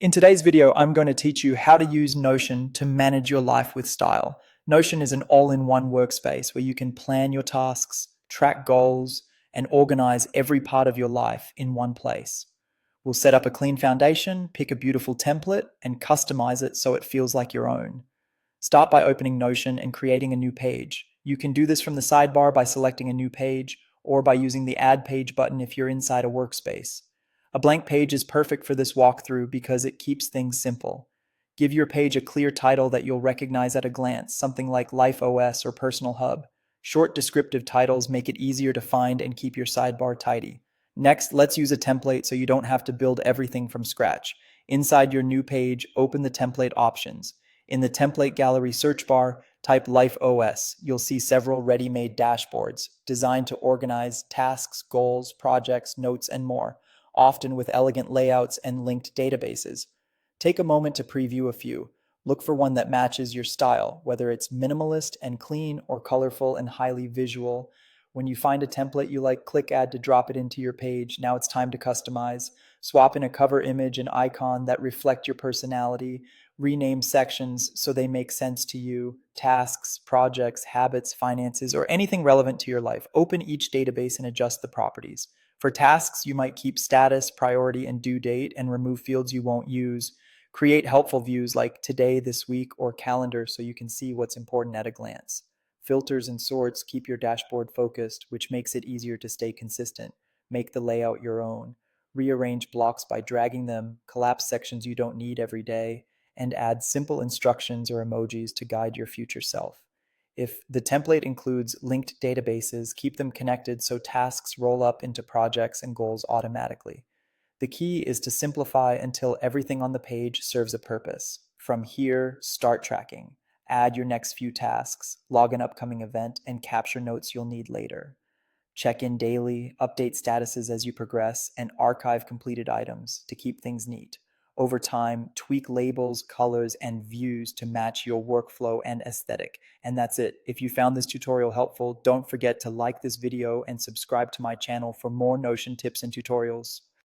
In today's video, I'm going to teach you how to use Notion to manage your life with style. Notion is an all-in-one workspace where you can plan your tasks, track goals, and organize every part of your life in one place. We'll set up a clean foundation, pick a beautiful template, and customize it so it feels like your own. Start by opening Notion and creating a new page. You can do this from the sidebar by selecting a new page or by using the Add Page button if you're inside a workspace. A blank page is perfect for this walkthrough because it keeps things simple. Give your page a clear title that you'll recognize at a glance, something like Life OS or Personal Hub. Short descriptive titles make it easier to find and keep your sidebar tidy. Next, let's use a template so you don't have to build everything from scratch. Inside your new page, open the template options. In the template gallery search bar, type Life OS. You'll see several ready-made dashboards designed to organize tasks, goals, projects, notes, and more, often with elegant layouts and linked databases. Take a moment to preview a few. Look for one that matches your style, whether it's minimalist and clean or colorful and highly visual. When you find a template you like, click Add to drop it into your page. Now it's time to customize. Swap in a cover image and icon that reflect your personality. Rename sections so they make sense to you. Tasks, projects, habits, finances, or anything relevant to your life. Open each database and adjust the properties. For tasks, you might keep status, priority, and due date and remove fields you won't use. Create helpful views like today, this week, or calendar so you can see what's important at a glance. Filters and sorts keep your dashboard focused, which makes it easier to stay consistent. Make the layout your own. Rearrange blocks by dragging them, collapse sections you don't need every day, and add simple instructions or emojis to guide your future self. If the template includes linked databases, keep them connected so tasks roll up into projects and goals automatically. The key is to simplify until everything on the page serves a purpose. From here, start tracking. Add your next few tasks, log an upcoming event, and capture notes you'll need later. Check in daily, update statuses as you progress, and archive completed items to keep things neat. Over time, tweak labels, colors, and views to match your workflow and aesthetic. And that's it. If you found this tutorial helpful, don't forget to like this video and subscribe to my channel for more Notion tips and tutorials.